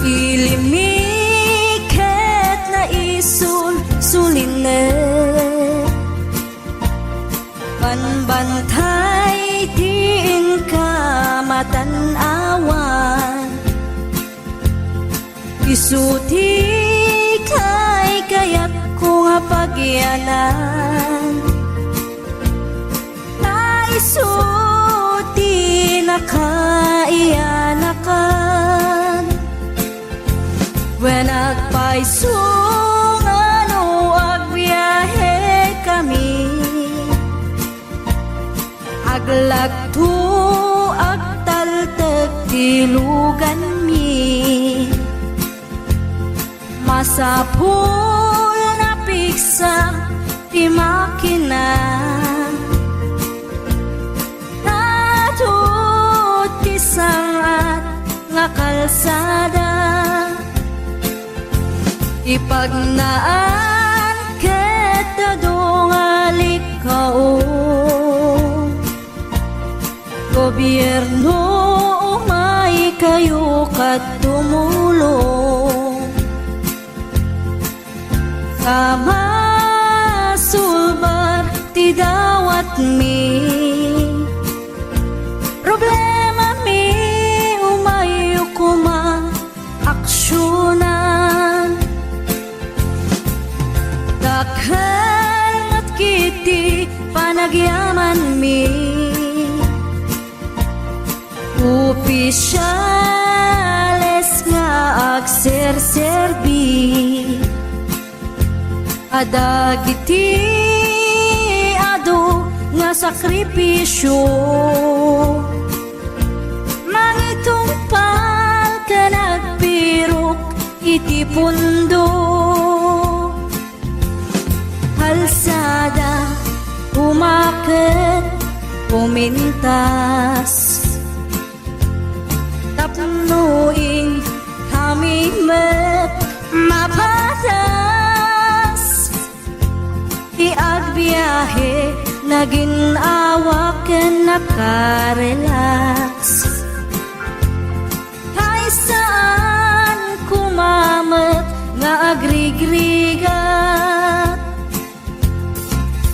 Ilimiket na isul sulinet panbantay diin ka matanawan isuti kay kayak ko nga pagyanan na isuti na kaiyanakan when agpaisungan o agbiyahe kami aglagto agtaltag tilugan mi masapul na piksa ti makina natut ti sangat nga kalsada ipagnaan ket dadungalik kao gobyerno umay kayo kat tumulong sama sulbar ti dawat mi problema mi umayo kuma aksyonan dakhan at kiti panagyaman mi opisyales nga agserserbi adagiti ado nga sakripisyo mangitumpal ka nagpirok iti pundo kalsada umaket pumintas tapnuing kami met mapatas iagbiyahe naginawa ken nakarelax kay saan kumamet nga agrigrigat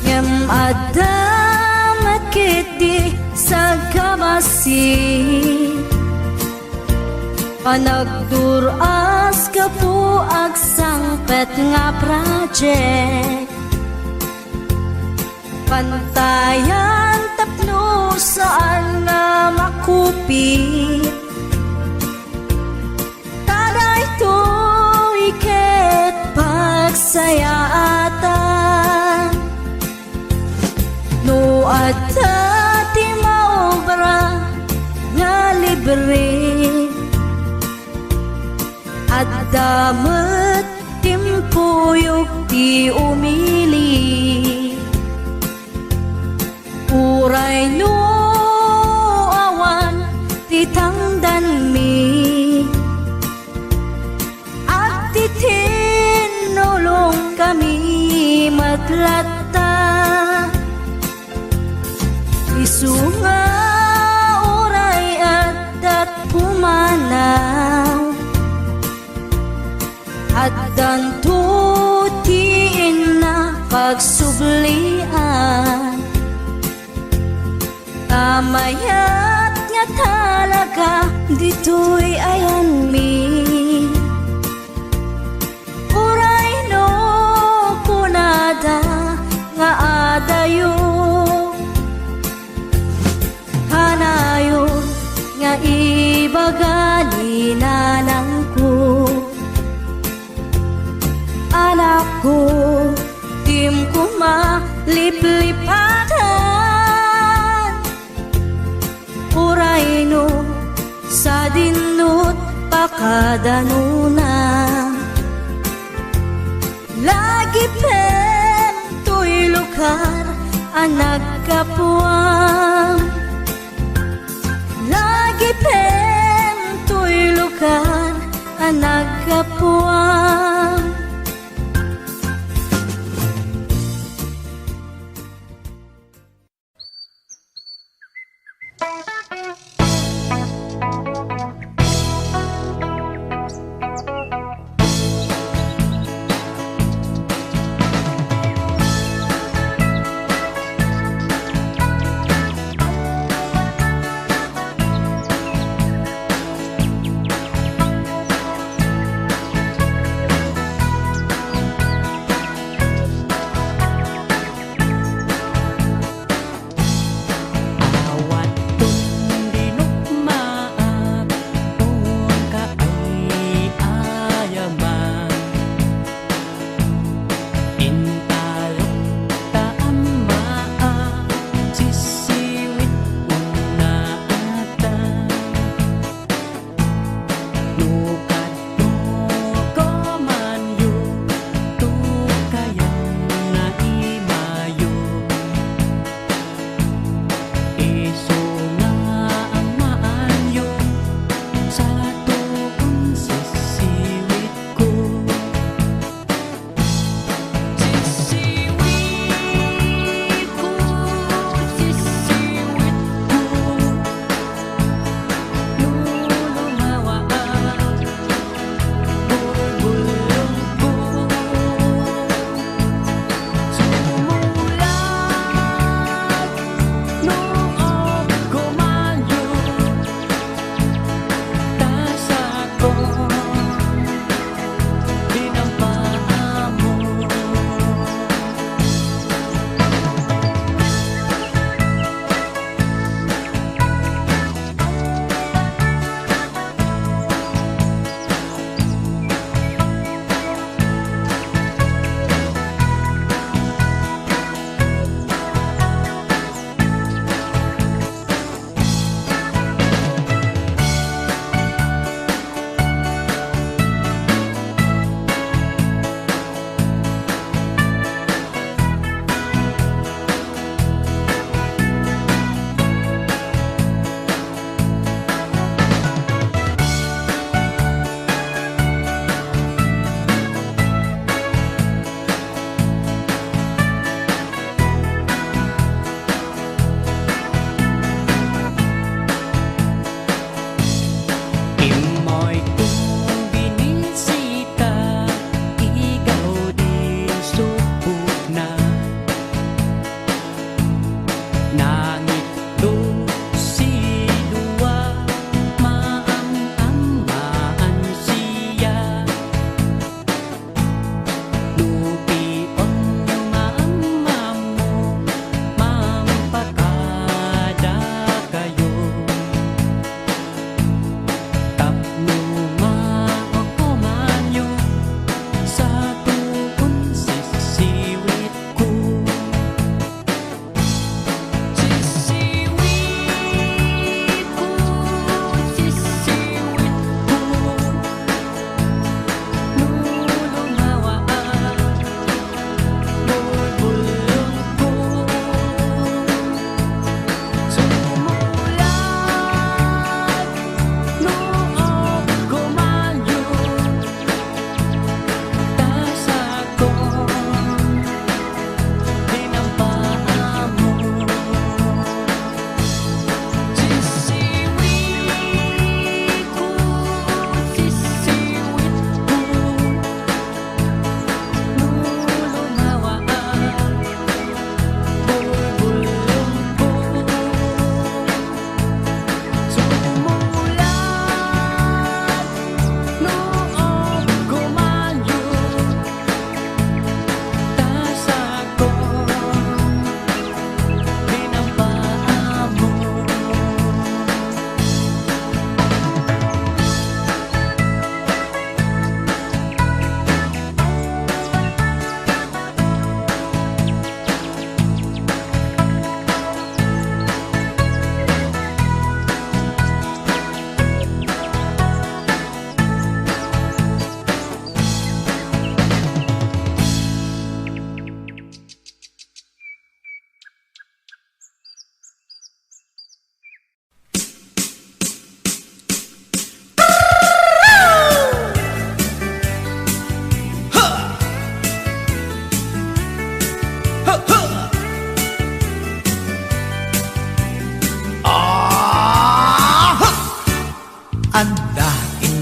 ngem adamet kiti sa kabasi panagduras ka po agsangpet nga project pantayan tapno saan nga makupit taday to iket pagsayaatan no adda ti maobra nga libre at damat timpuyok ti umili uray no awan ti tangdan mi at ti tinulong kami matlatta isunga uray at dat pumanaw at dantutiin na pagsublian tamayat nga talaga dito'y ayan mi uray no kunada nga adayo kanayon nga ibagali nanang ko anak ko, tim ko maliplipatan uray no sa dinut pakadanuna lagi pen to'y lugar ang nagkapuang lagi pen to'y lugar ang nagkapuang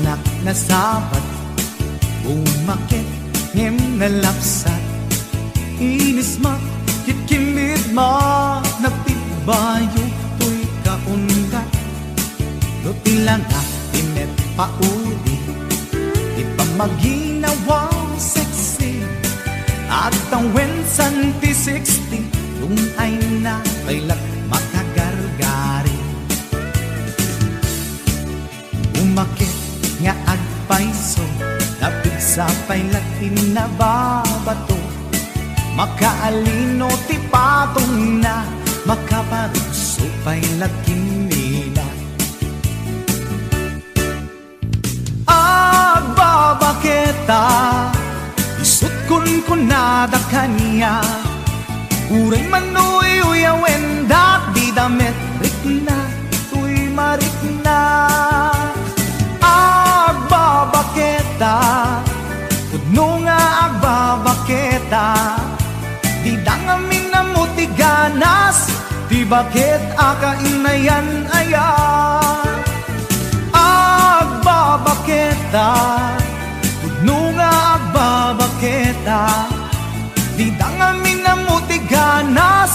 anak na sapat, umakit ngem nalapsat, inis ma kitkimid ma nagtibayo to'y kaungat, do tila nga tinet paudi, ipamaginawang sexy, at ang wensan ti 60, yung ay na kailat makagargari. Umakit nga agpaiso, napigsa pailat inababato, makaalino ti patong na, makaparuso pailat kinila. Agbabaketa, isut kun nada kanya, uray manoy uyawen dat di damit rikna, tuy marikna. Agbabaketa, pudno nga agbabaketa, di dangamin na mutiganas, di bakit akainayan aya. Agbabaketa, pudno nga agbabaketa, di dangamin na mutiganas,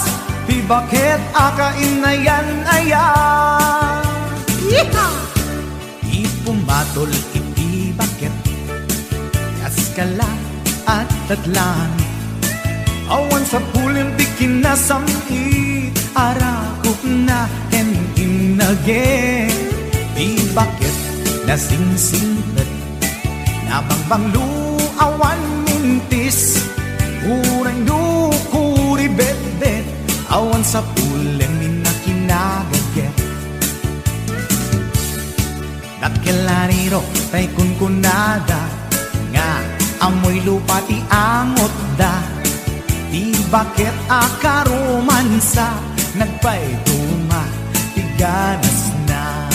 di bakit akainayan aya. Yeehaw! Ipumatol iti bakit, kaskala at tatlangit, awan sa pulim di kinasamit, arakop na ken inage, di bakit nasingsinglet, nabangbanglu awan mintis, uray dukuri bet-bet, awan sa pulim minakinagaget. Nakilariro tay kunkunada, nga amoy lupa ti angot da, di bakit akaromansa, nagpaituma ti ganas na.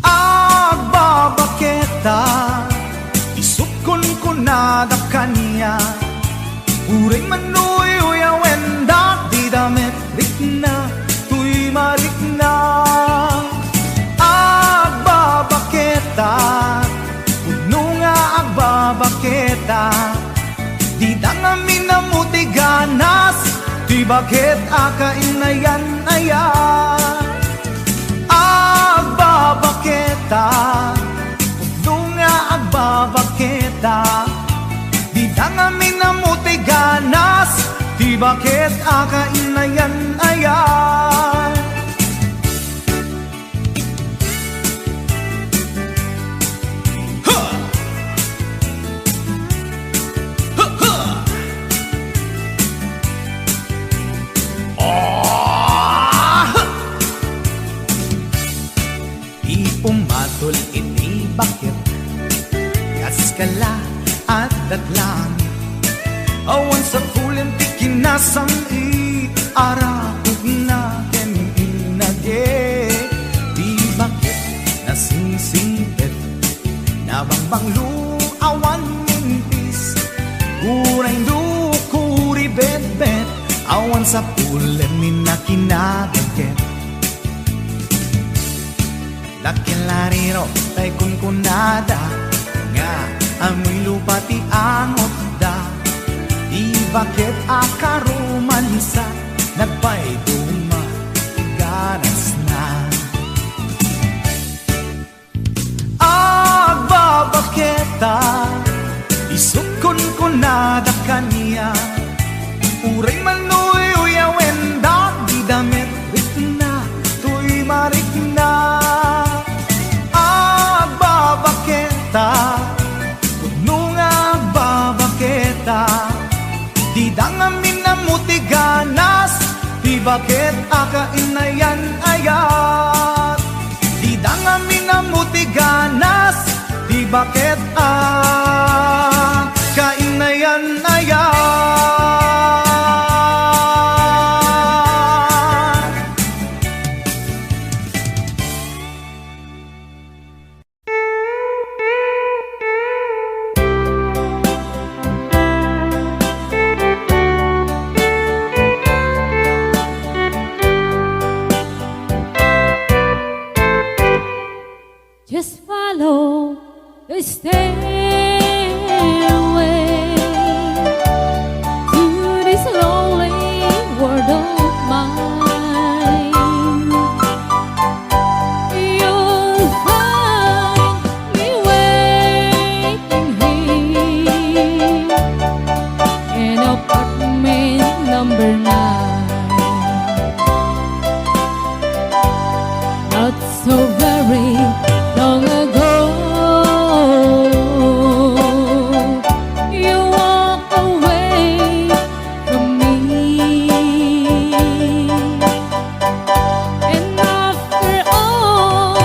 Agbabaketa, isut kunkunada kanya, uray manoy uyawen da, di damit rikna, tuy marikna. Agbabaketa, pudno nga agbabaketa, di dangamin na mutiganas, di bakit akainayan aya. Agbabaketa, pudno nga agbabaketa, di dangamin na mutiganas, di bakit akainayan aya. Pumatol iti bakit, kaskala at datlangit, awan sa pulim ti kinasamit, arakog na ken inage, di bakit nasingsingpet, nabangbanglu awan mintis, uray dukuri bet-bet, awan sa pulim minakinagaget. Nakilariro tay kunkunada, nga amoy lupa ti angot da, di bakit akaromansa, nagpaituma ganas na. Agbabaketa, isut kunkunada kanya, uray manoy uyawen da, di damit rikna, tuy marikna. Pudno nga agbabaketa, di dangamin na mutiganas, di bakit akainayan ayat. Di dangamin na mutiganas, di bakit akainayan ayat. just follow the stairway to this lonely world of mine. You'll find me waiting here in apartment number 9. Not so very long ago, you walked away from me, and after all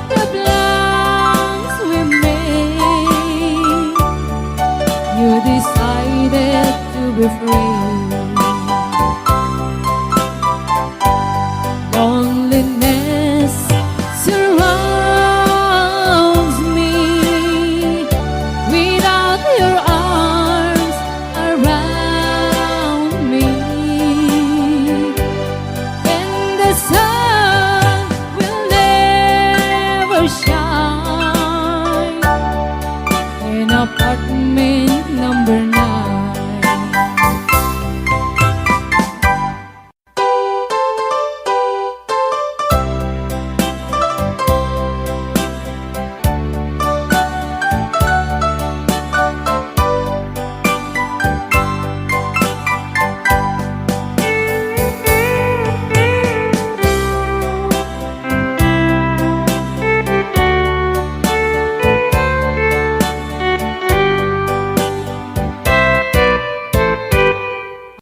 the plans we made, you decided to be free. Loneliness surrounds me without your arms around me, and the sun will never shine in apartment number 9.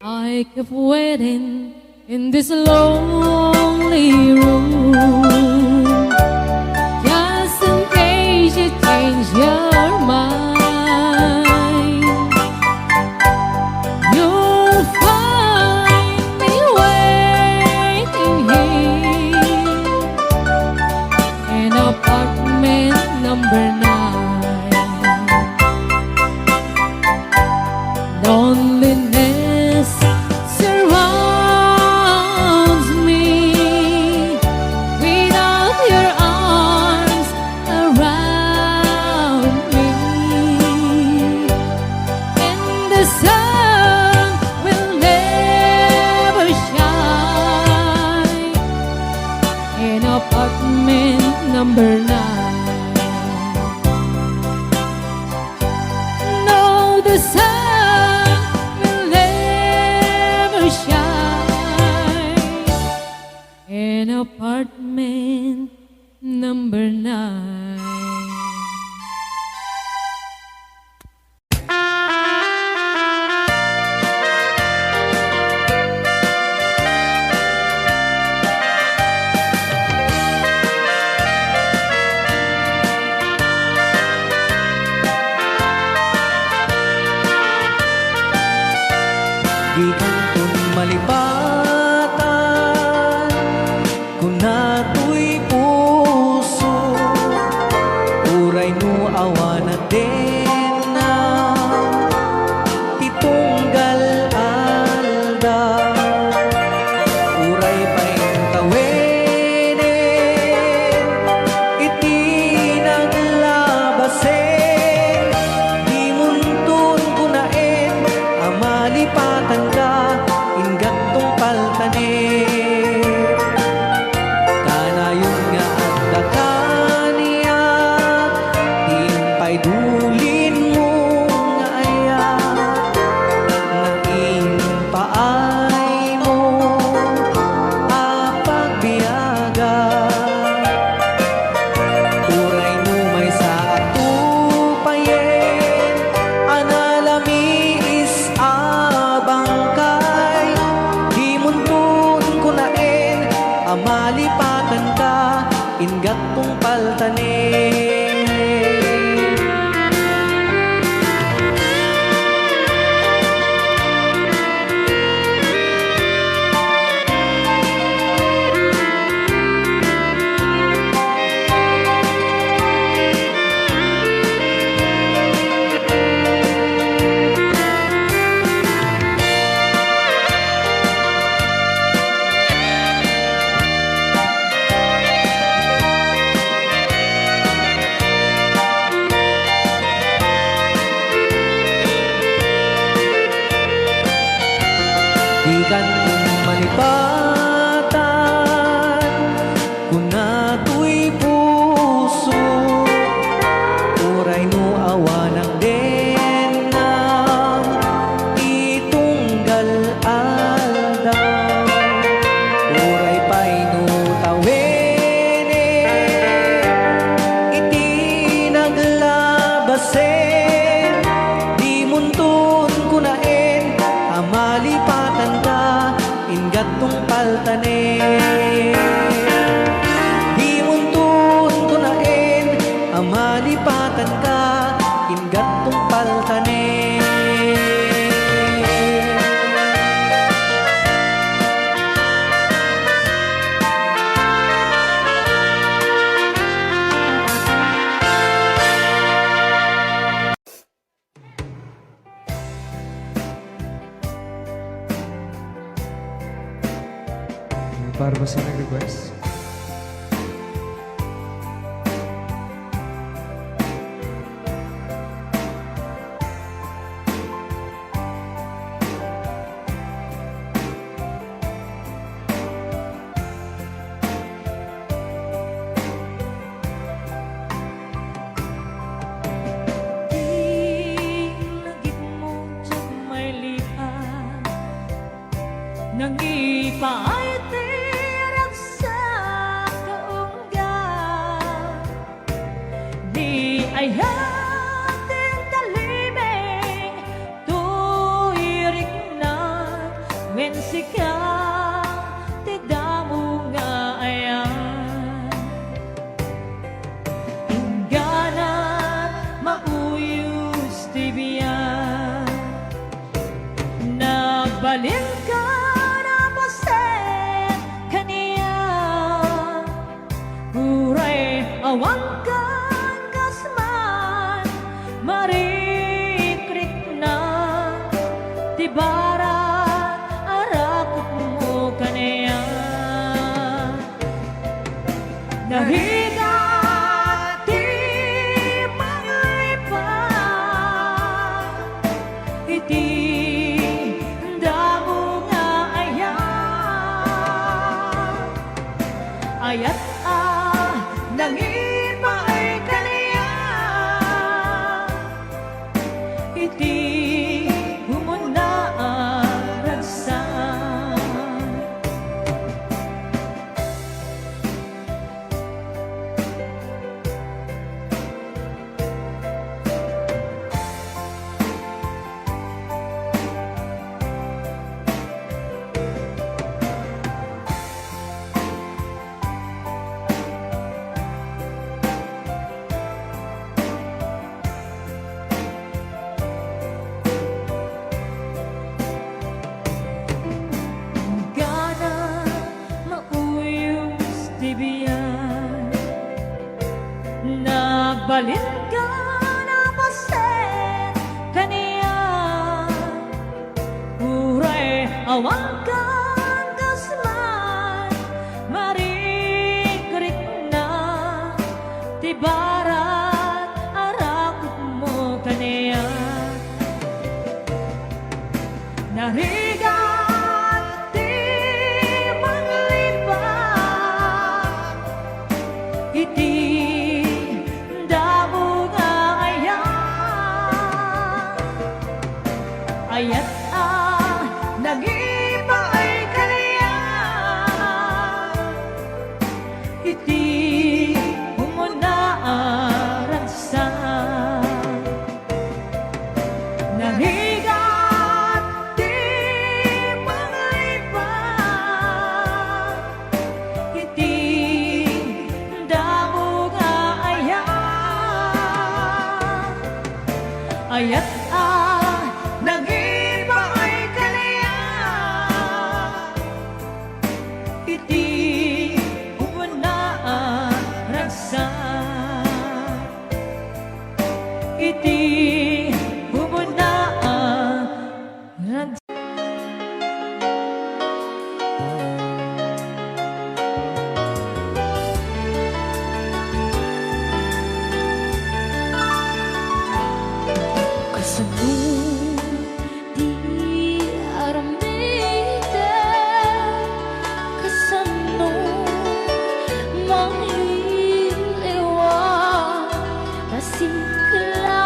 I kept waiting in this lonely room, just in case you change your mind. You'll find me waiting here in apartment number 9. Loneliness surrounds me without your arms around me, and the sun will never shine in apartment number 9. No, the sun will never shine in apartment number 9. Di kantong malipatan kung nato'y puso, uray no awan na din na itunggal alda, uray pa'y tawinin iti naglabasin, di muntun kunain amalipatan ka ingat tong paltanin. Kanayon nga at dakaniya, di pa'y duli Para ba sa nag-request? Langit mo dyan may lian nang ipaitirap sa kaunggan di ayating talimeng tuirik na wensikang tidamo nga ayan ingganat mauyos tibiyan nagbalin ka na pasen kaniya uray awang kan kasman marikrik na tibaran arakot mo kaniya nahigat ti manglipan iti damo nga ayan ayat nangipa ay kaniya iti humuna ang ragsan gana mauyos tibiyan nagbalin ka na pasen kaniya uray awang kan kasman marikrik na tibarat arakot mo kaniya narigat ti manglipan iti damo nga ayan ayat nagipa ay kaniya iti humuna ang ragsan nahigat ti manglipan iti damo nga ayan ayat nagipa ay kaniya iti humuna ang ragsan iti humuna ang ragsan kasabot di aramide kasano manghiliwa kasikla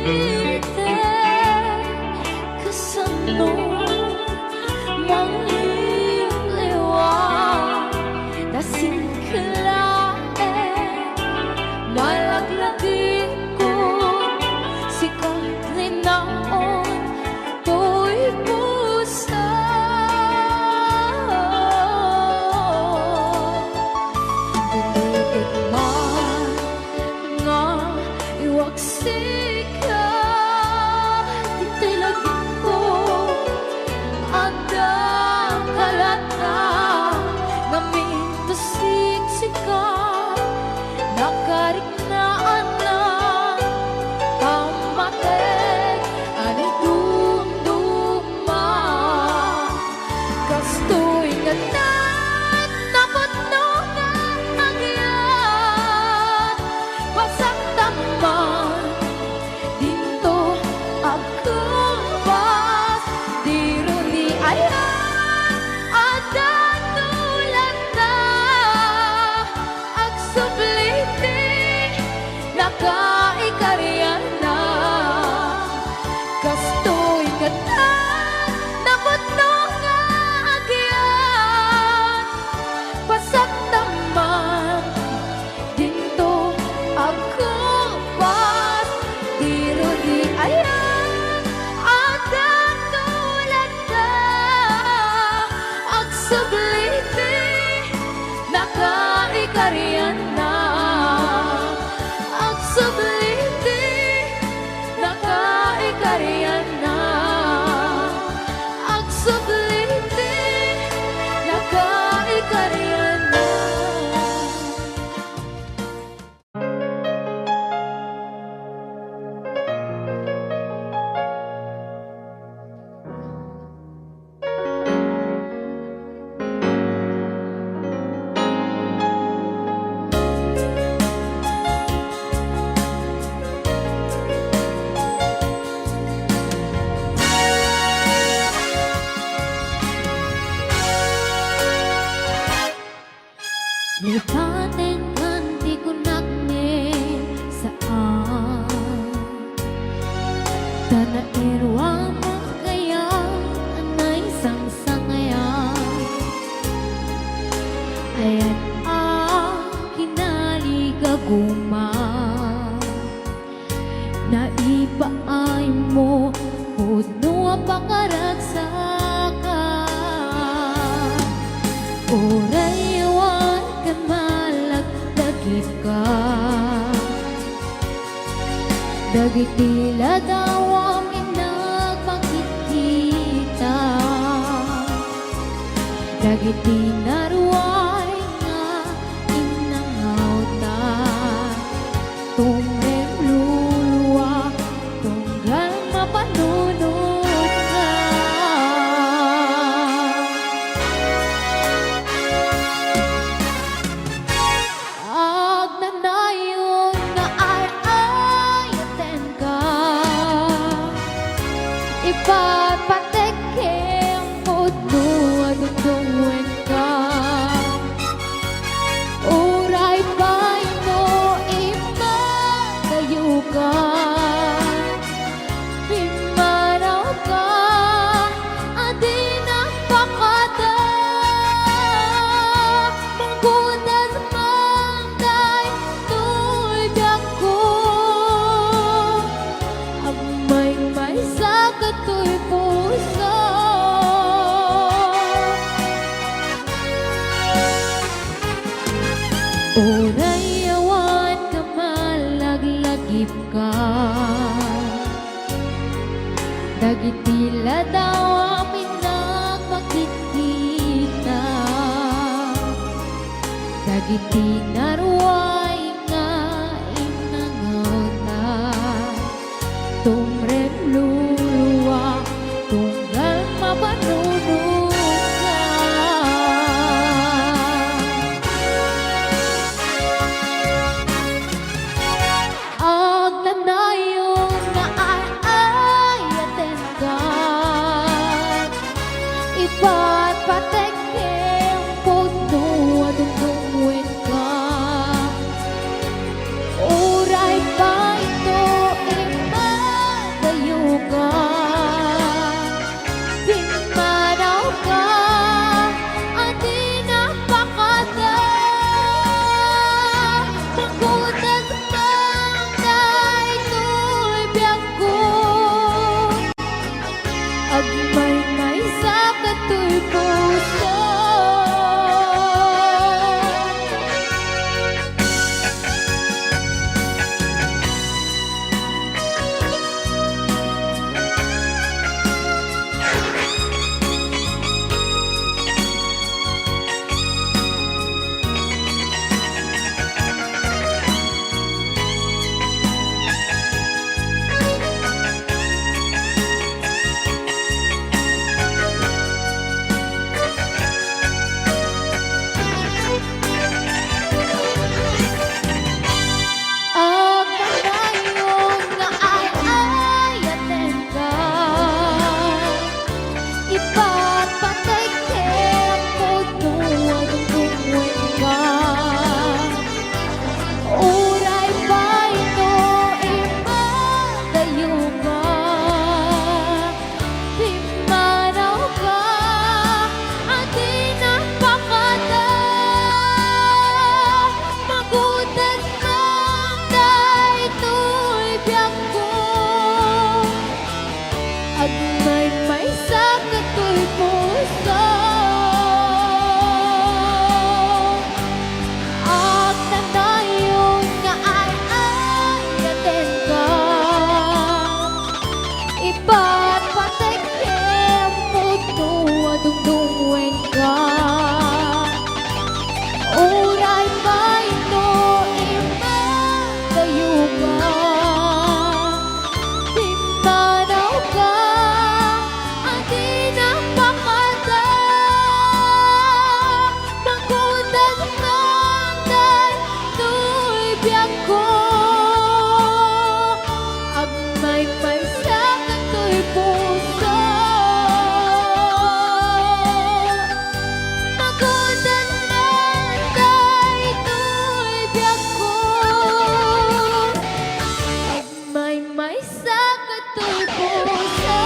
suplite kasano mangliliwan dasing kalae nalaglagin ko sikat linaon to'y pusa tinitigman nga iwaksik ka dito'y lagin ko ada kalata namin tusiksika nakariknaan na kamatek ani dumduma kastoy nga naputno nga agyan wasak taman dito agkabas diro ni ayan ada tulad na agsuplite nakaikaryan na kastoy kata naputno nga agyan pasak taman dito agkabas diro di ayan ada tulad na agsuplite nakaikaryan na agsuplite nakaikaryan na agsuplite nakaikaryan na. Lipatin kanti kunakne saan Tanairwa makaya anay sang-sangayan Ayan kinaligaguman Naipaay mo puno ang pangaragsakan Oraywan kan malagdagit ka Dagitila daw amin nagpangkikita Dagiti naruay nga inangauta Tumrem luluwa tunggal mapanunod ka Agnanayon na ay-ayaten ka Ipapateke ang puno at tungtuin ka Uray pa ito ipagayo ka Pimanaw ka adi napakada Mangkudas mangday tuldak ko Amay-may sa kato'y puso Oray awan ka malaglagip ka Dagitila daw amin nagpakikita Dagiti naruay nga inangauta Tumrem luluwa tunggal mapanunod ka Agnanayon na ay-ayaten ka Ipatpateke ang puno at tungtuin ka Uray pa ito sa kato'y puso. At nadayon nga ay ayaten ka, iba't patekem puto adungdungwen ka. Uray pa ito imagayo ka, timbanaw ka, ang di napakada. Magudan ka, dahil biyag ko, agmay-may sa kato'y puso. Magudan ka, dahil biyag ko, agmay-may sa kato'y puso.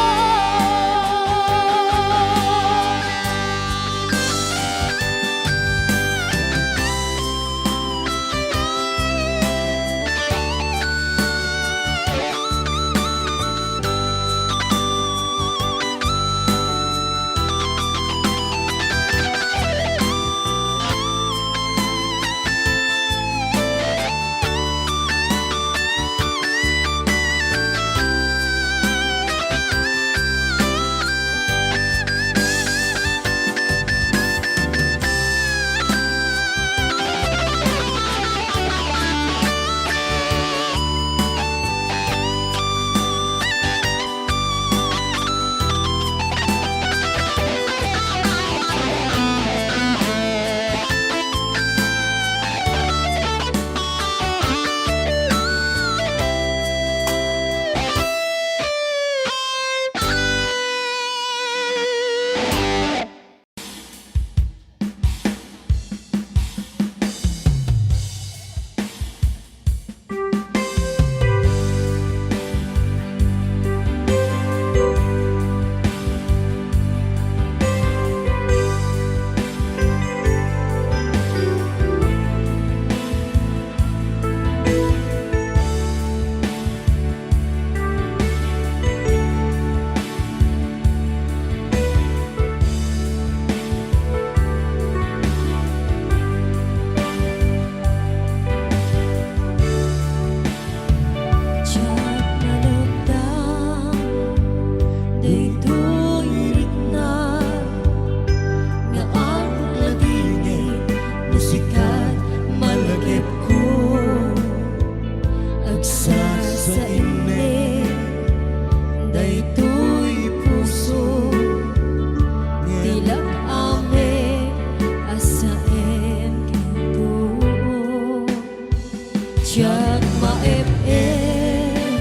Tiyak maep-ep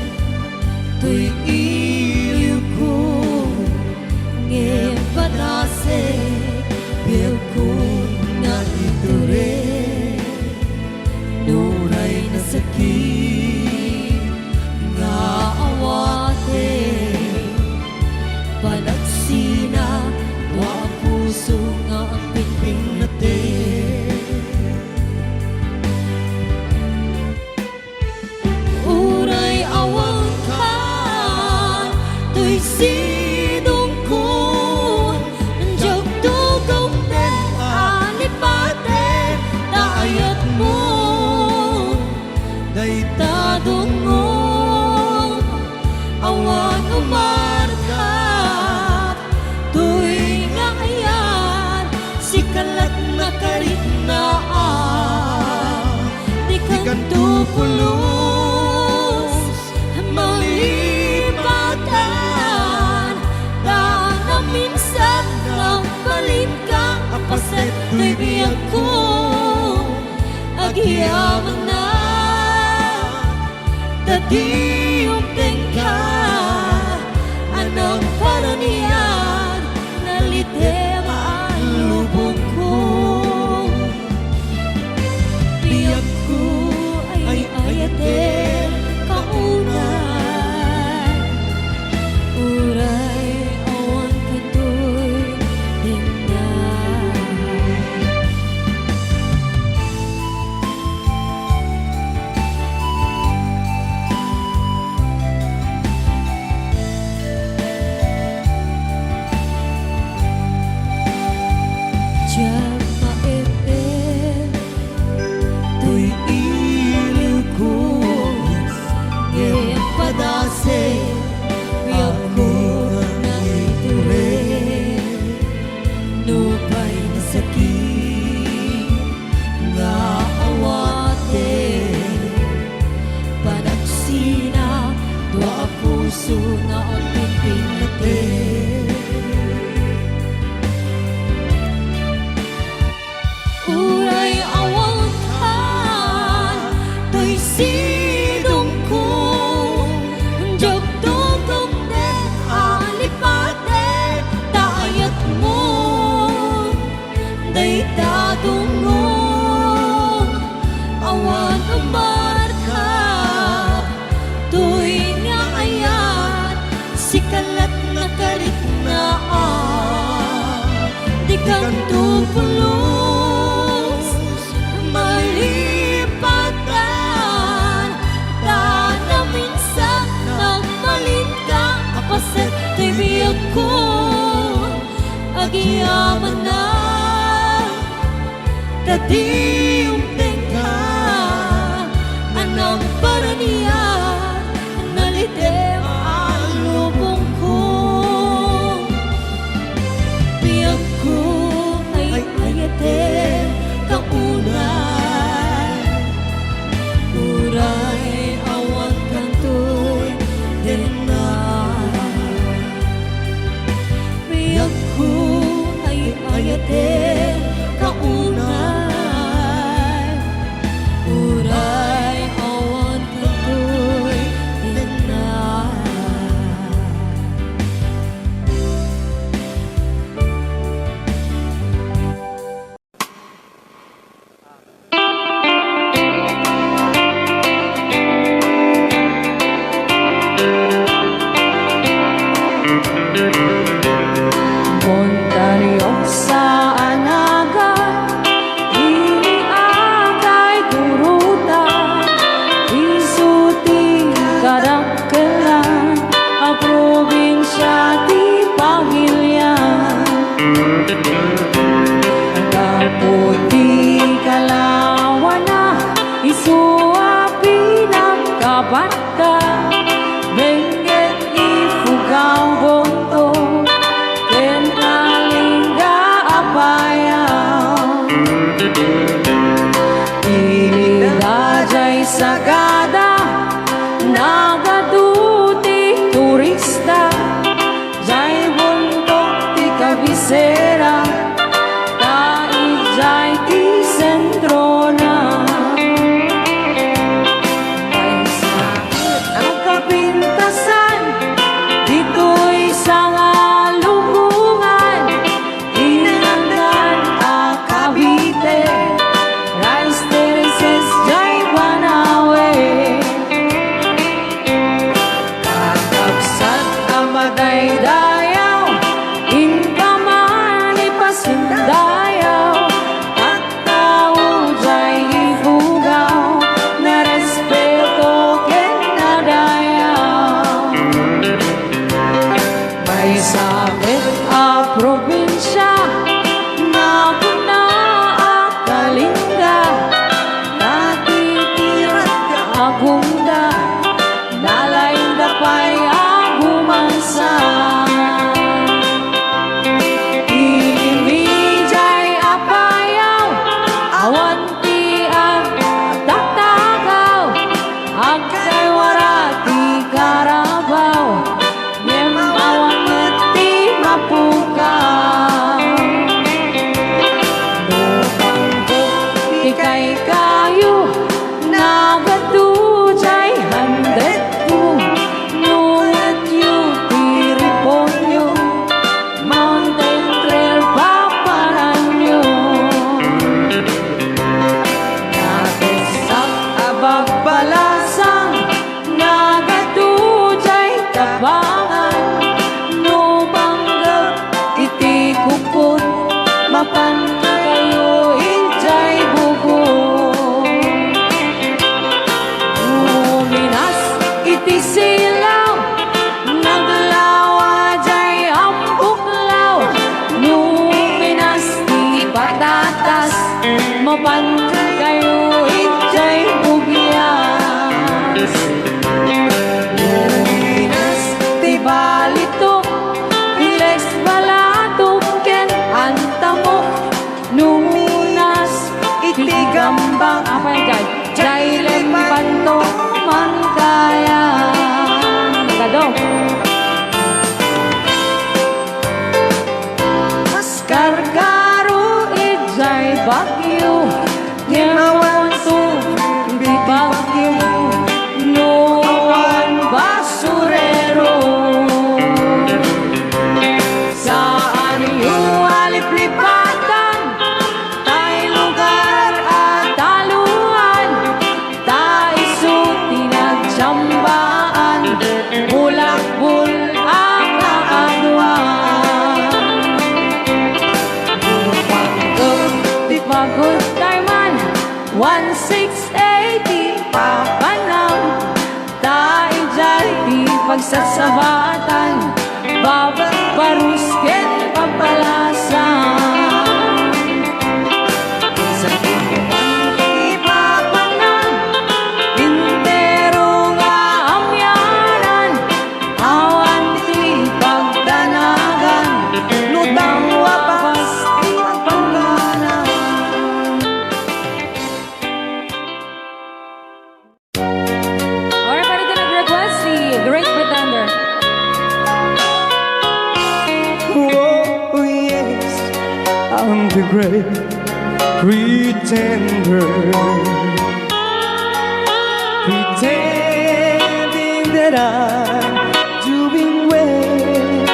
tuy iyo ko ngem panase bil ko nga ito rin nuray na sakit nga awate panagsina wa puso nga ang pingping natin. Sinong ko nandiyak tugong na alipatin na ayat mo daytadong mo awan umarkap tuwing nga ayan si kalat na karit na di kanto pulos minsan nang balin ka apaset tuy biyag ko agyaman na dadiyong ka anang paranian nalitem ang lubong ko biyag ko ay ayaten kaunan uray padase biyak ko na iture nupay na sakit nga awate panagsina dua puso na ang pipinate uray awangkan to'y sidong ko jagdugog de alipate taayat mo day dadungo awan umarka to'y nga ayat sikalat na karit na di kang tupulos malipatan na minsan nagmalit ka kapaset to'y biyag ko agiyaman na kadiumteng ka anang paraniya nalitem ang lubong ko biyag ko ay ayate kaunay uray awan kantoy denay biyag ko ay ayate kaunay uray awan kantoy denay Montario sa anaga ini agay duruta isuti kadakkelan a probinsya di Pamilyan kaputi kalawana isua pinagkabata bengen ifugaw bonto ken kalingga apayaw inidajay sagada nagaduti turista jay buntok ti kabisera taijay go. Mas Karkaro ijay bagyo, ginawan to bagyo, nuwan basurero. Saan yung aliplipatan, tay lugar at taluan, tay suti nagtsambaan, bulak-bul ang kaagwan. Di pagod tayo man, 1680 papanam, tayo dyan di pagsasabatan, babaruskin papalasan. Sa ipapanam, intero nga amyanan, awan di pagdanagan, lutang wapas di pagpangganan. Alright, para din nag-request si Great Pretender. oh yes, I'm the great pretender, pretending that I'm doing well.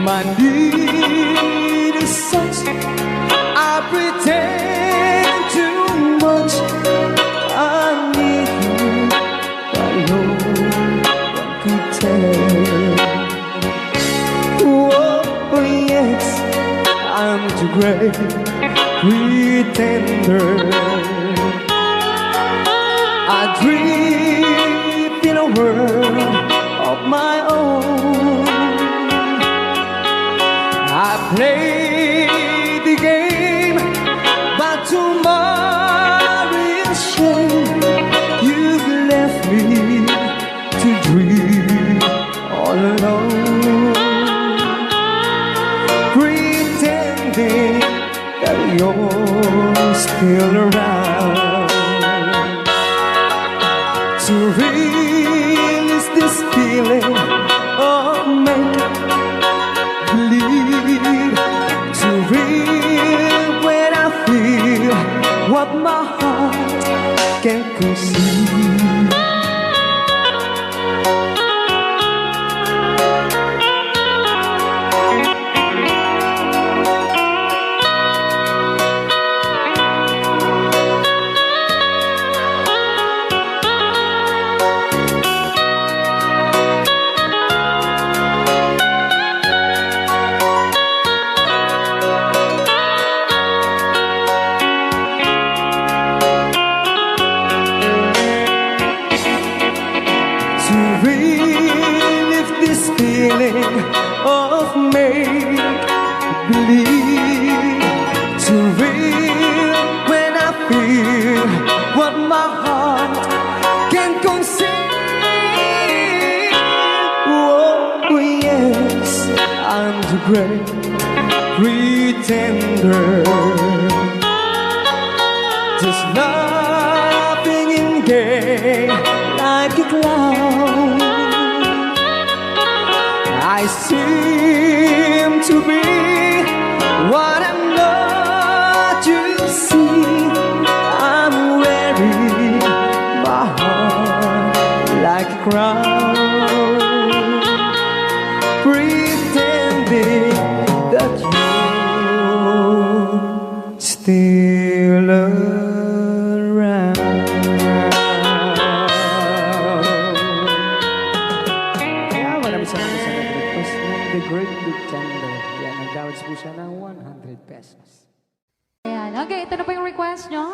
My need is such, I pretend too much. I need you, but no one could tell. Oh yes, I'm the great pretender. I dream in a world of my own. I play the game, but tomorrow is shame. You've left me to dream all alone, pretending that you're still around. To release this feeling of make believe, to real when I feel what my heart can conceive. To relive this feeling of make believe, to real when I feel what my heart can conceive. Oh yes, I'm the great pretender, just laughing in gay like a clown. I seem to be what I'm not, you see. I'm wearing my heart like a crown, pretending that you're still around. Kaya maraming salamat sa nag-request ng The Great Pretender. Yan, nag-awards po siya ng 100 pesos. Ayan, okay, ito na po yung request nyo.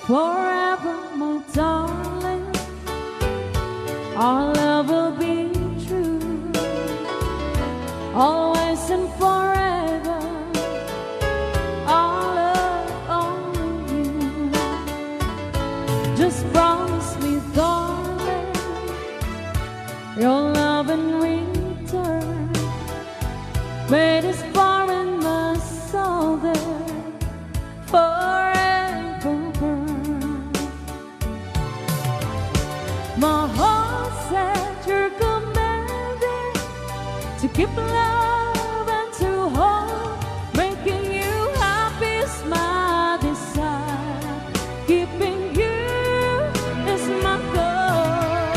Forever, my darling, our love will be true, always and forever. Our love, only you. Just promise me, darling, your love in return. May this far in my soul there forever burn. keep love and to hold, making you happy is my desire. Keeping you is my goal.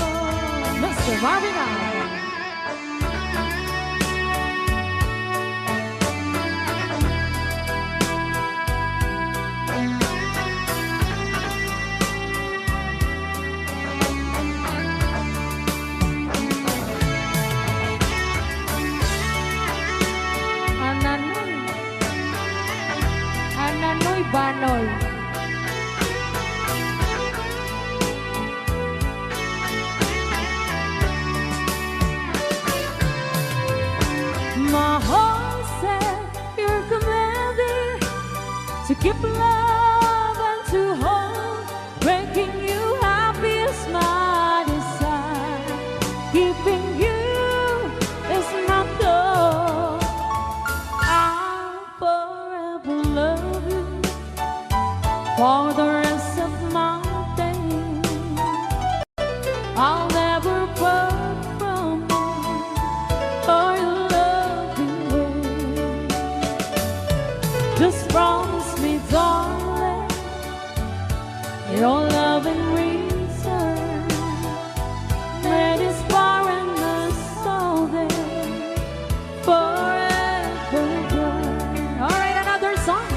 Mr. Marvin Allen. Ananoy Banoy. My heart said you're commanding to keep love and to hold, making you happy is my desire. Keeping you is my goal. I'll forever love you for the rest of my days. I'll never part from you for your loving ways. Just promise me, darling, your love in return. May this barrenness all there forever burn. All right, another song.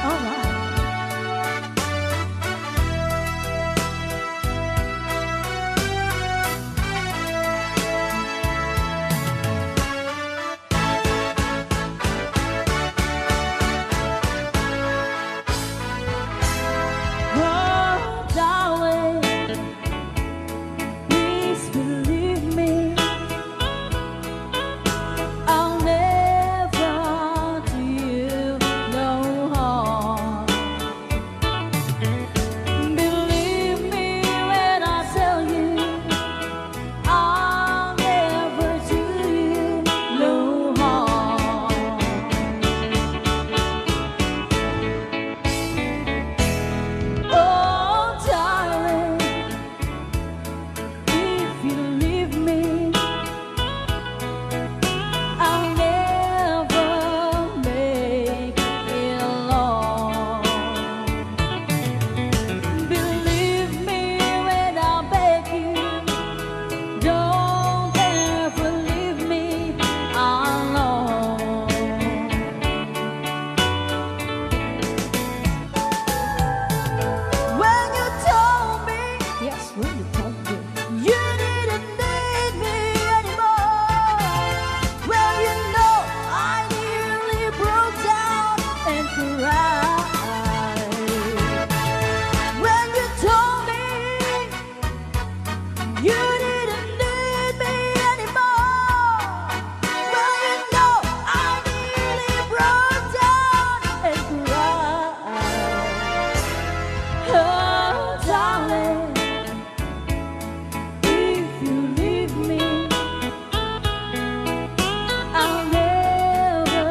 All right. Oh, darling, please believe me. I'll never do you no harm. Believe me when I tell you, I'll never do you no harm. Oh, darling, if you leave me, I'll never make it alone. Believe me when I beg you, don't ever leave me alone. When you told me, yes, when you told me, you didn't need me anymore. Well, you know, I nearly broke down and cried. When you told me you didn't need me anymore. Well, you know, I nearly broke down and cried. Oh, darling, if you leave me, I'll never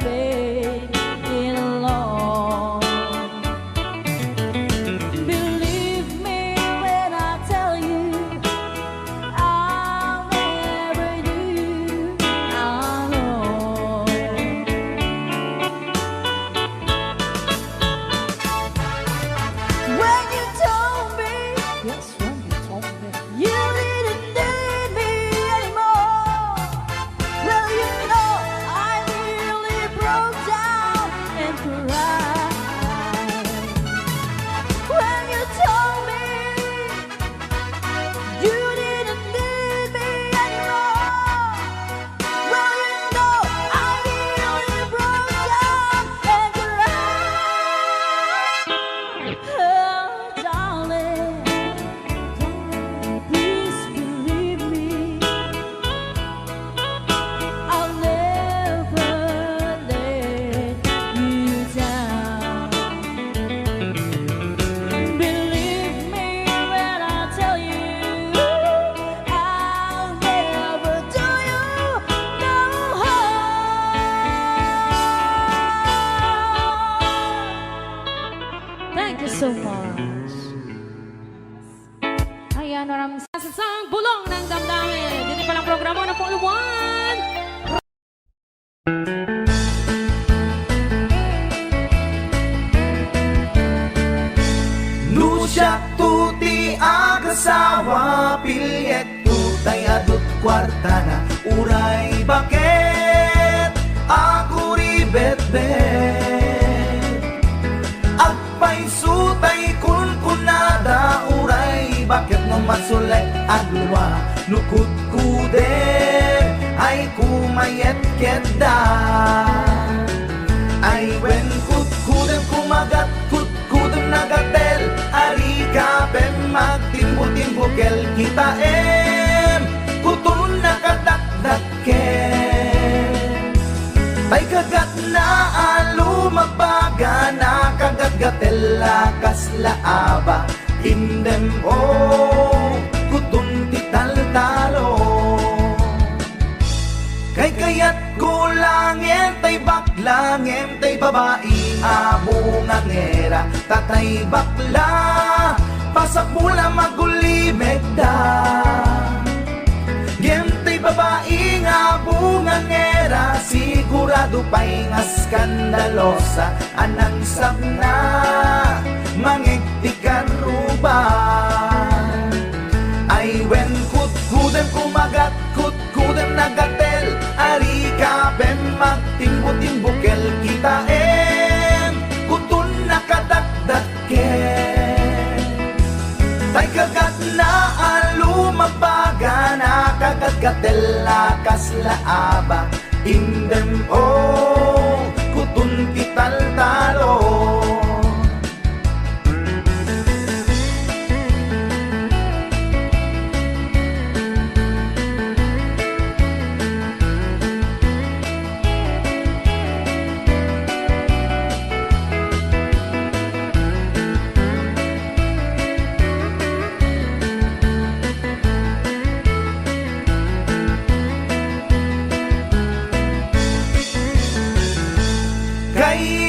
make it alone. Believe me when I tell you, I'll never do you alone. When you told me, yes, when you told me, you didn't need me anymore. Well, you know, I nearly broke down and cried. When you told me you didn't need me anymore. Well, you know, I nearly broke down and cried. Oh, darling, please believe me. I'll never let you down. Believe me when I tell you, I'll never do you no harm. Thank you so much. Ayan. Ayan, maraming Sa sang bulong ng damdamin. Dito palang programa na po one. Lucia tuti agasawa pilyet tutay adut kwarta na uray bakit ako ribet-bet agpay sutay kun kunada uray bakit no masulay agluwa nukut kude ay kumayet keda ay wen kut kudem kumagat kut kudem nagatel ari kapem magtimbo-timbo kel kita kutun nakadakdaken tay kagat na alu magbaga na kagat gatel lakas laaba indem kutun tital talo kay kayat gulangin tay baklangin tay babae abungang era tatay bakla pasak mula magulimeg da gem tay babae abungang era sigurado pa'y nga skandalosa anang sabna mangigtikan ruban ay wen kut-kudem kumagat kut-kudem nagatel ari kapem magtimbo-timbo kel kita kutun nakadakdaken tay kagat na alu magbaga na kagat gatel lakas laaba indem kutun kital talo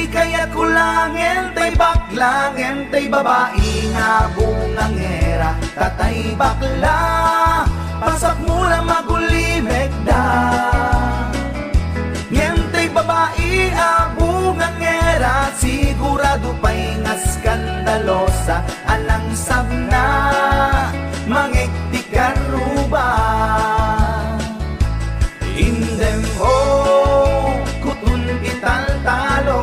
kaya kulangin tay baklangin tay babae nga bungang era tatay bakla pasak mula magulimeg da ngentay babae abungang era sigurado pa'y nga skandalosa anang sabna mangigtikan ruban indem kutun ital talo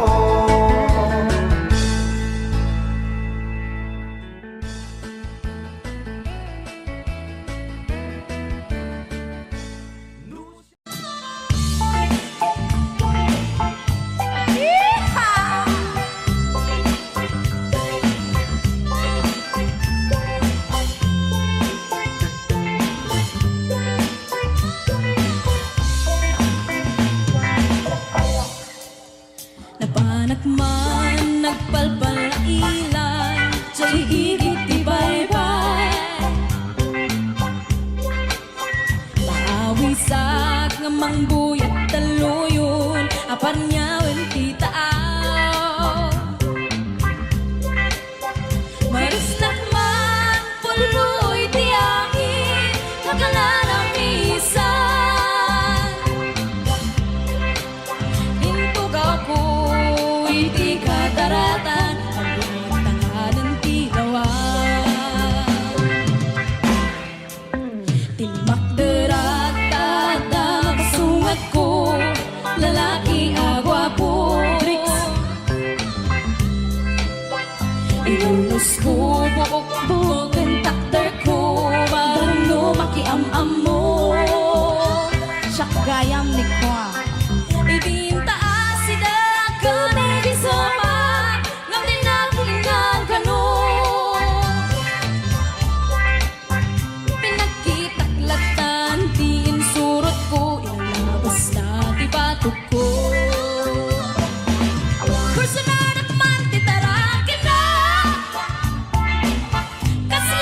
Napanak man, nagpalpal na ilan Siya'y igit tibay-bay Maawisak nga mangbuyat taluyon Apan niya wenti taaw Marisnak man, puluy tiyangin Nakalanang isan Intugaw ko iti kadaratan ang tanganan tilawan Timakdarat at kasungat ko lalaki agwapo Ilulus ko buok ang takder ko barang lumakiam-am mo Siya gayam ni Kwa Ibinta asida kami di sama Ngam din nakulingan ka no Pinagkitaklatan Tiin surot ko Ilalabas na di batok ko Kurso na nakman titarakin na Kasi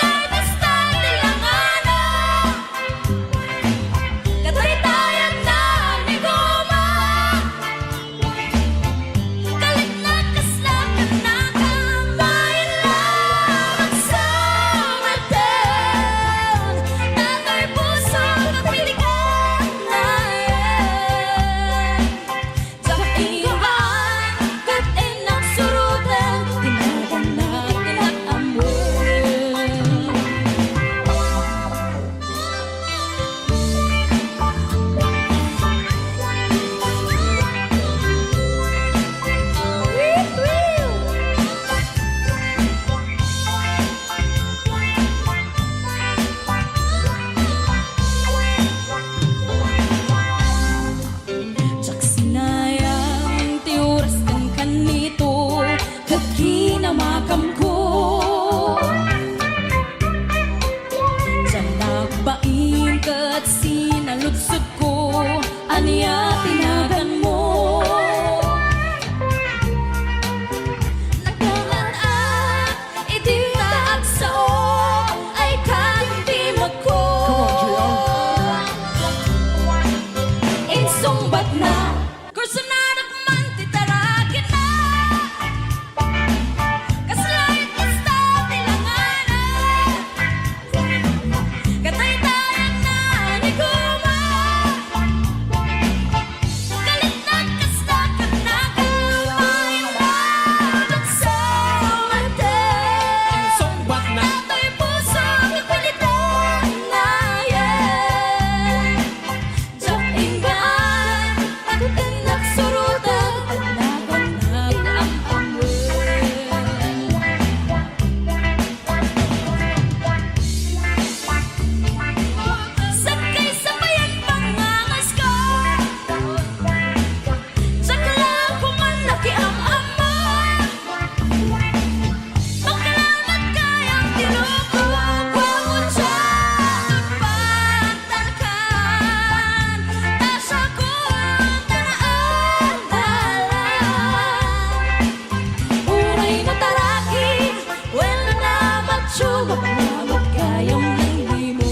matsuba Malamot kayang hindi mo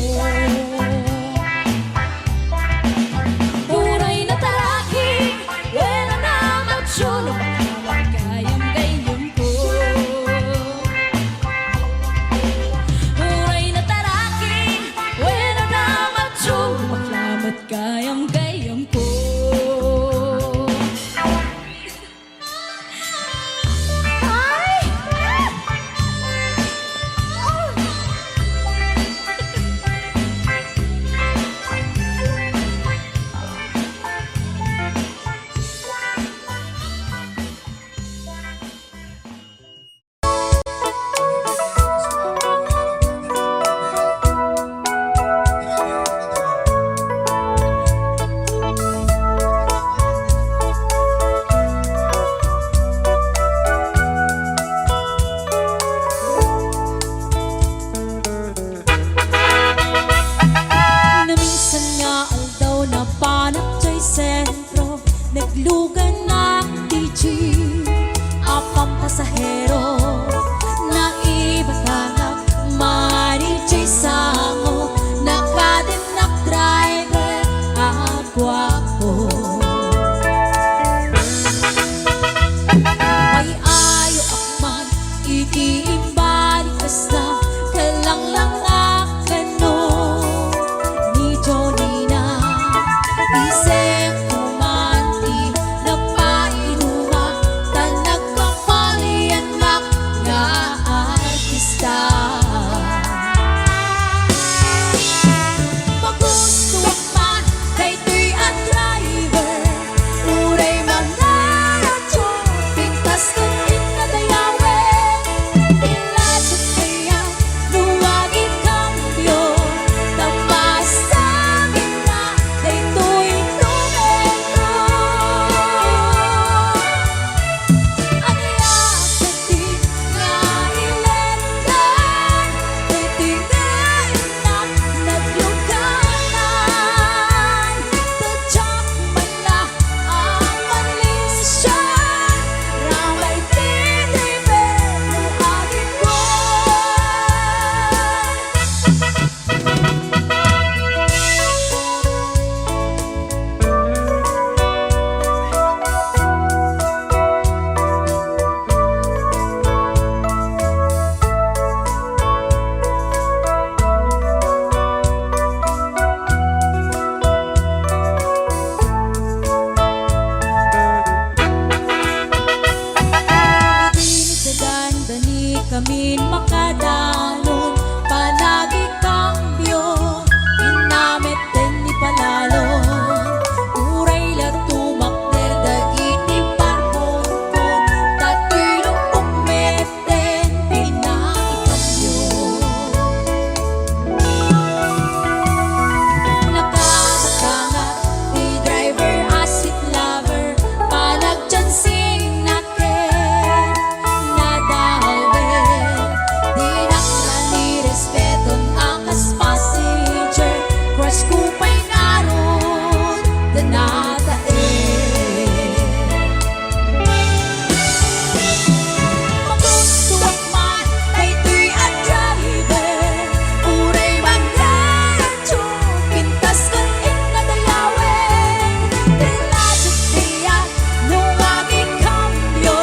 Uray na taraki Wala na matsuba Malamot kayang gayong ko Uray na taraki Wala na matsuba Malamot kayang gayong ko Na minsan nga aldaw na panak jay sentro Naglugan na DJ Apang pasahero Na iba tanap Mani jay sango Nakadinak driver Agwapo May ayo akman Itiimbalikas na Kalang lang akano Ni Jonina Isip kumanti Napainuma Tanag kapalian mak Nga artista Magusto man Kay tuy at driver Uray mga radyo Pintas kong inadayawen Iladot kaya Luwagin kambyo Tapas sa gitna Kay tuy tumento Aniyakin nga ilendan Kay tingayin na nagluganan Tadyak man na ang manlisyan Ramay tinibet mo agin Dini kamin makadalon Palagi kambyo Inamit din ni palalon Uray latumak Dagiti parpon ko Tatulong pumeten Pinaikambyo Nakakakangat Di driver asit lover Palag dyan sing naker Nadawe Di naklani respeton Akas passenger Crush ko pa'y naroon Danatae Magustuwak man Kay tuy at driver Uray magradyo Pintas kong inadayawen Piladot kaya Luwagin kambyo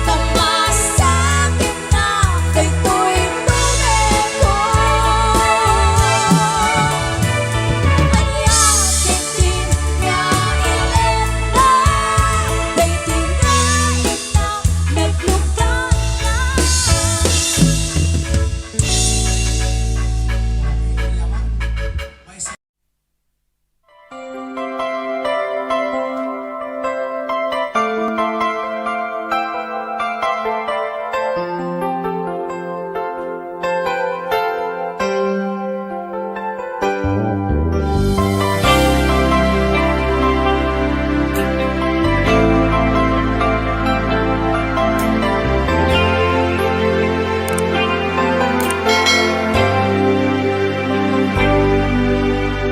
Tamasakin na Kay tuy tumento Aniyakin din nga ilenda Kay tingayin na nagluganan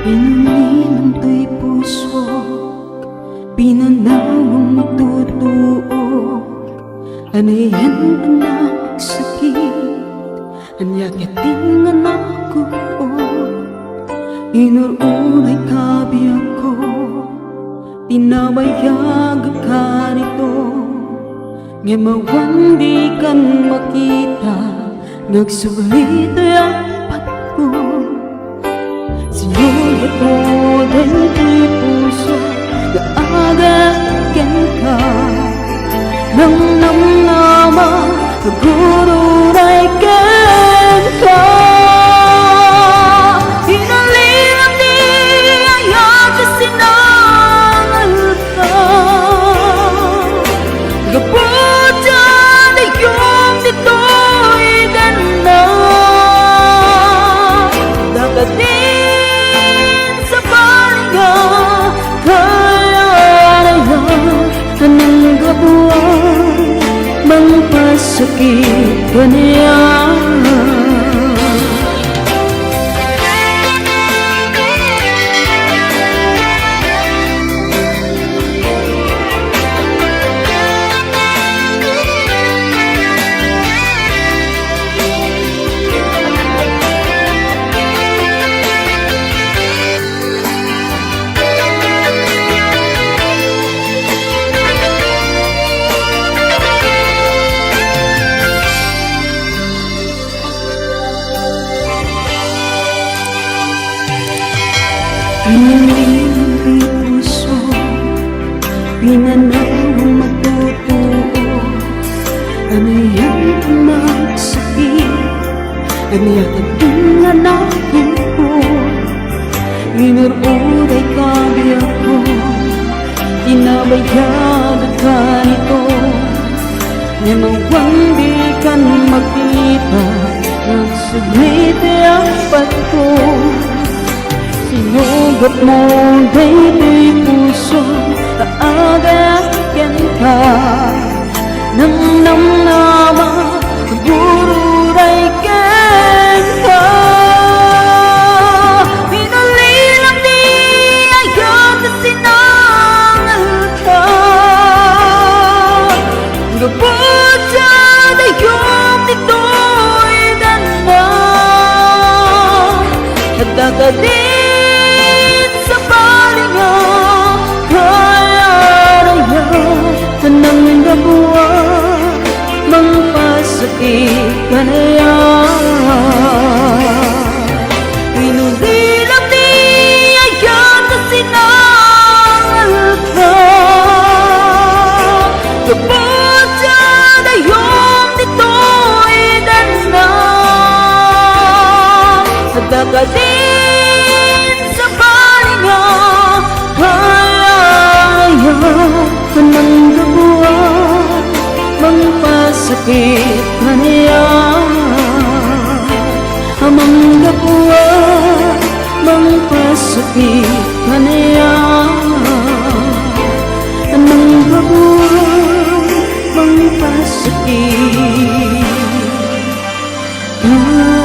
Inumin to'y puso, pinanawang magtutuo. Ano yan ang nagsakit Anyakitin anak ko Inurunay kabiyak ko Pinabayag ka nito Ngemawan di kan makita Nagsulit ay apat ko Sinuyat mo dahil puso Na agagan ka Nang namnama Nagururay kan ka Hinalilang di ayat na sinangal ka Gabuta na yung dito'y ganda Dapat din sa balinga Kaya na yan Anong gabuan Magpasakit ka niya Pinililang puso Pinanaw matutuo Ano yan ang magsakit Ano yata din hanapin ko Inururay kabiyak ko Inabayag ka nito Ngamawang di kan makita Nagsuglit ang pato Sinugot mo da'y puso Aagayan ka Nang namnama Nagururay kan ka Pinalilang di ayat na sinangal ka Gabuta na yung dito'y ganda Nagdakadin Nang gabuan Magpasakit ka na yan Pinulilang di ayat na sinangal ka Gabuta na yung dito'y ganda Nagdaka din sa balinga Kaya Nang gabuan Magpasakit ka niya Amang gabuan Magpasakit ka niya Amang gabuan Magpasakit ka niya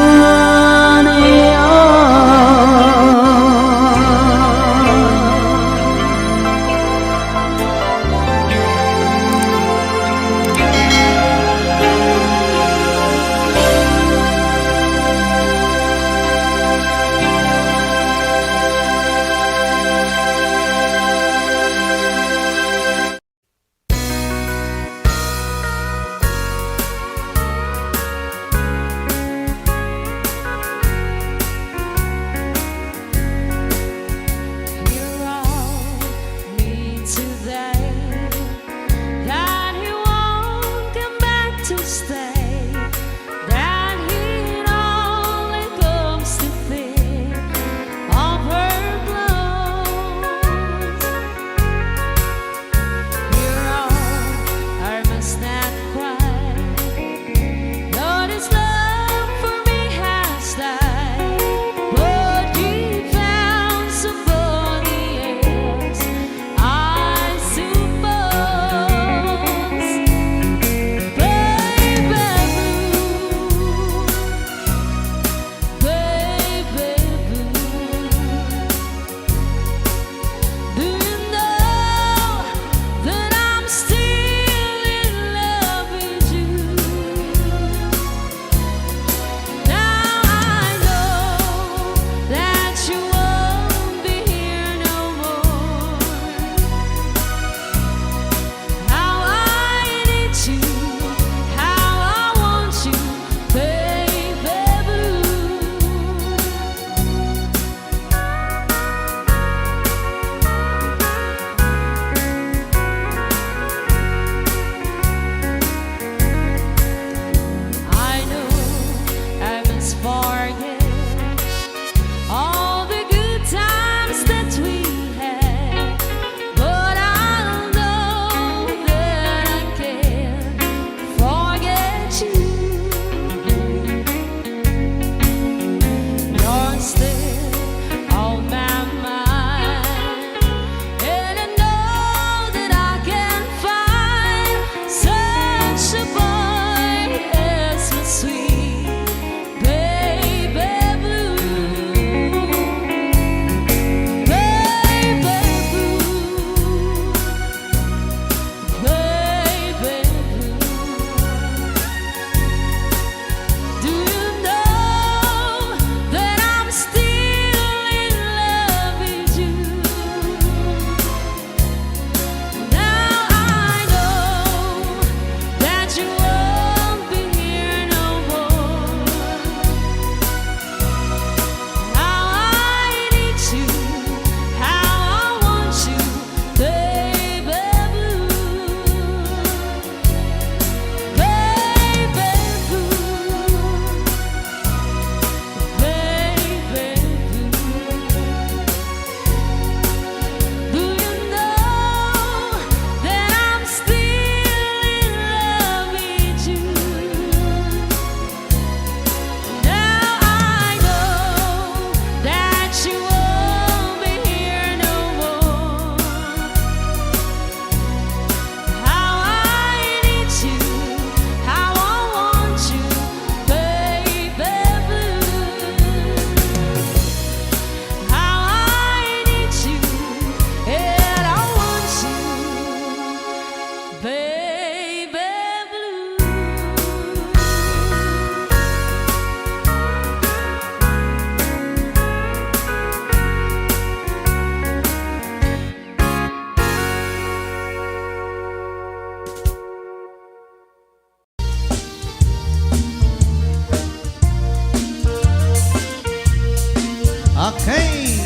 Okay.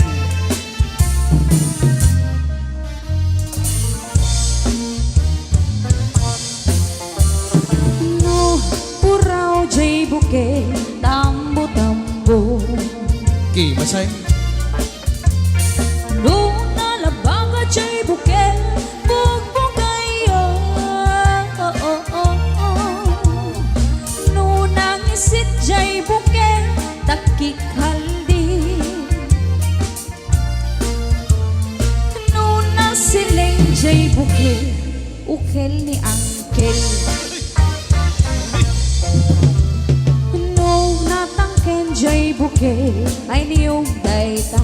No, puraw jay buke, tambo-tambo. Okay, masay. No, nalabaga jay buke, bugbugayo. No, nangisit jay buke, takik haldi. No, nasiling jay buke, ukel ni angkel. No, natangken jay buke, ay niyong dayta.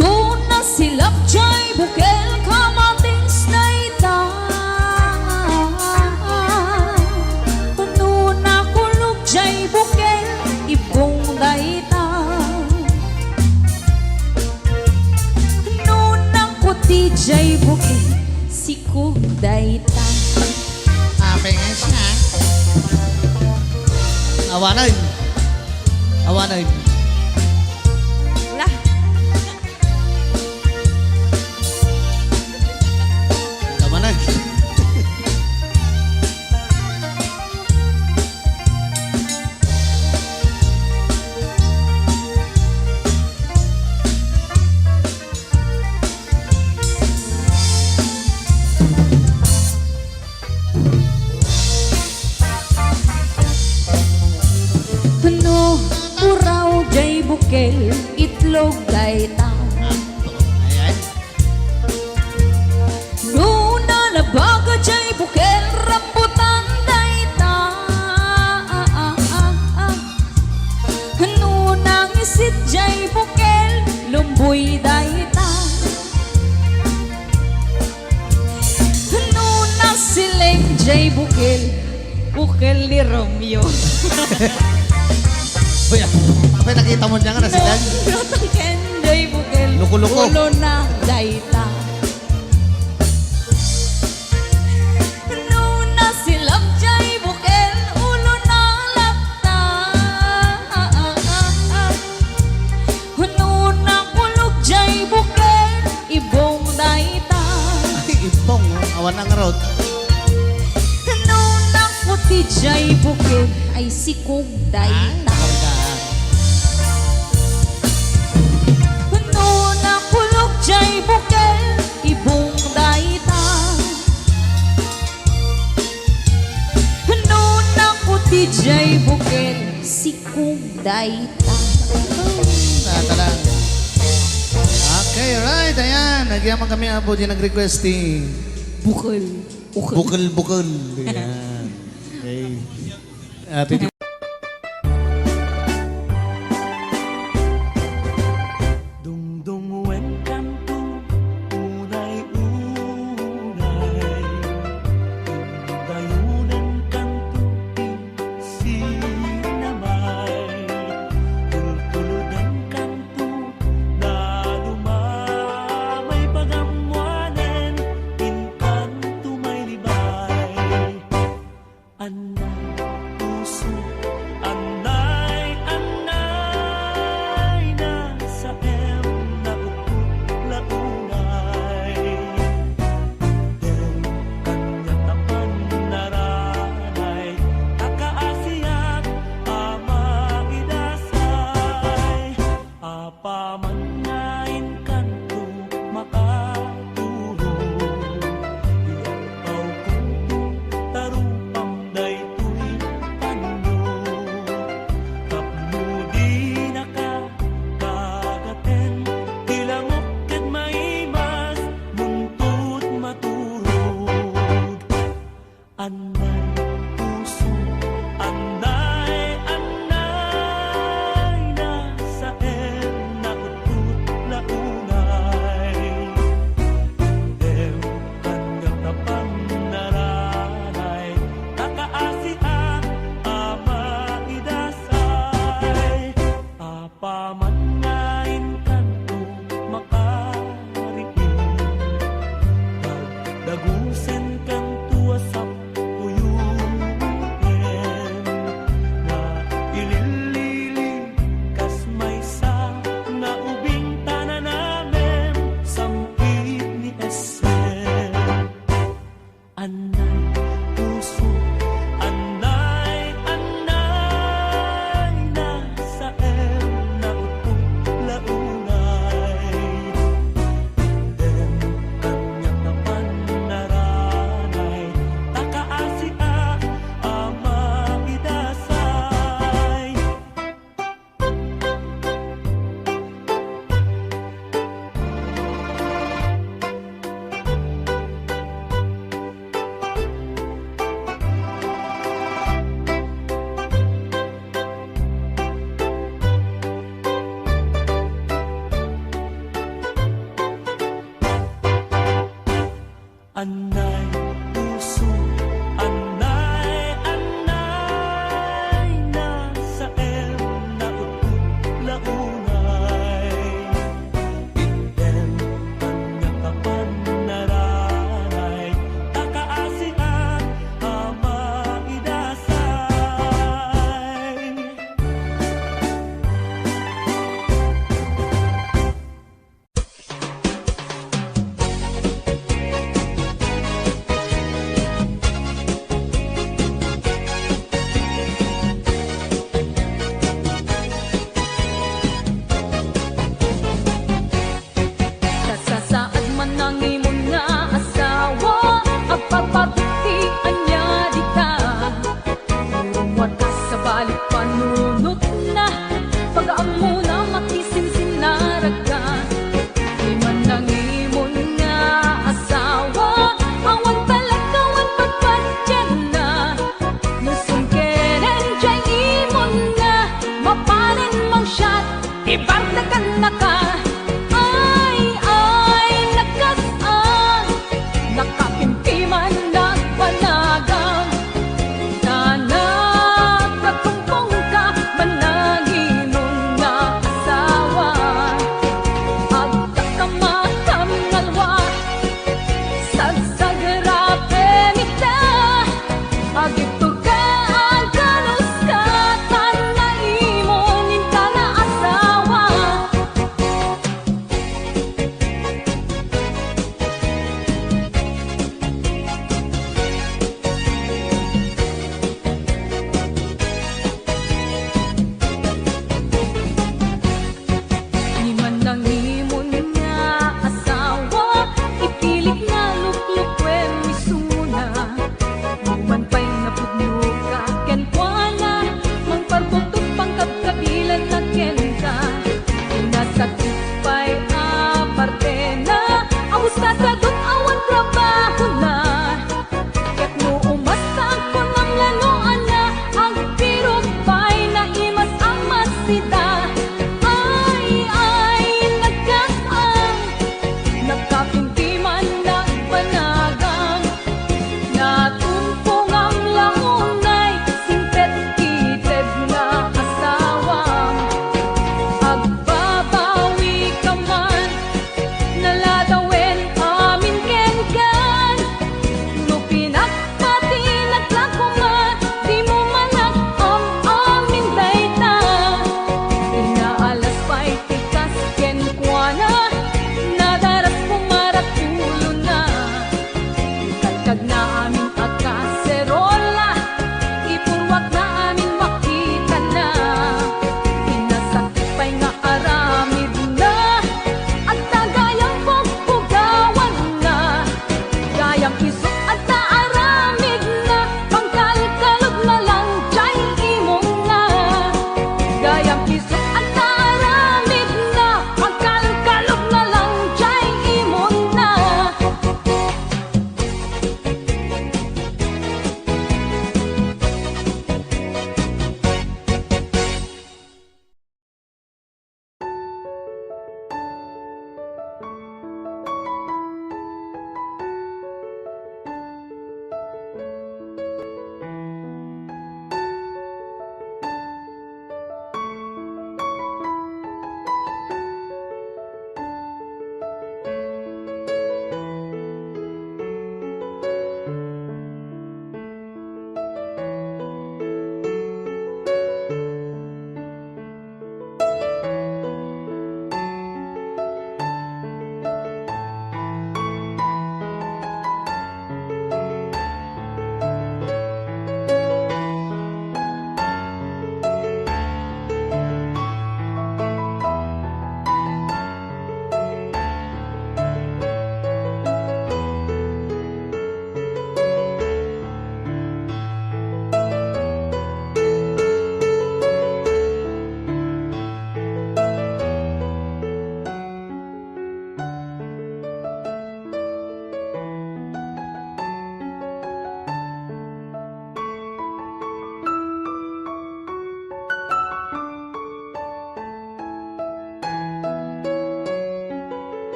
No, nasilap jay bukel, kamatings dayta. No, nakulog jay bukel, ibong dayta. No, nakuti jay bukel, sikog dayta. Pengen siya. Awanan. Awanan. Lah. Awanan. No, puraw jay bukel, itlog dayta. Ayan. No, nalabaga jay bukel, rambutan dayta. No, nangisit jay bukel, lumboy dayta. No, nasiling jay bukel, bukel ni Romeo. Kuya, apa nakita mo niya nga na sila? Natangken jay bukel, Luko-luko. ulo na dayta. No, nasilap jay bukel, ulo na lapta. No, nakulog jay bukel, ibong dayta. Ay, ibong. Awan ang road. No, nakuti jay bukel, ay sikog dayta. No, nakulog jay bukel, ibong dayta. No, nakuti jay bukel, sikog dayta. Tala. Okay, right. Ayan. Nagyaman kami po dyan nag-request ni Bukel. Bukal-bukal. Ayan. Okay. Ate Dungdung kanto unay-unay Dayunan kanto sinamay Tultuludan kanto na lumamay Pagamuanen inkanto may libay Anay puso Anay na sa em na launay Del kanya tapan naranay Akaasiyak ama idasay Apa man ngain kanto makaturo Iyaw kunto tarupang daytoy panyo Kapnudi na ka kagaten Tilangok ket maimas Muntut maturog Anay puso Anay na sa em na utut launay Dew kanyang tapang naranay Kakaasihan ama idasay Apa man ngain kanto makariin Dagusen kanto asap uyuan puso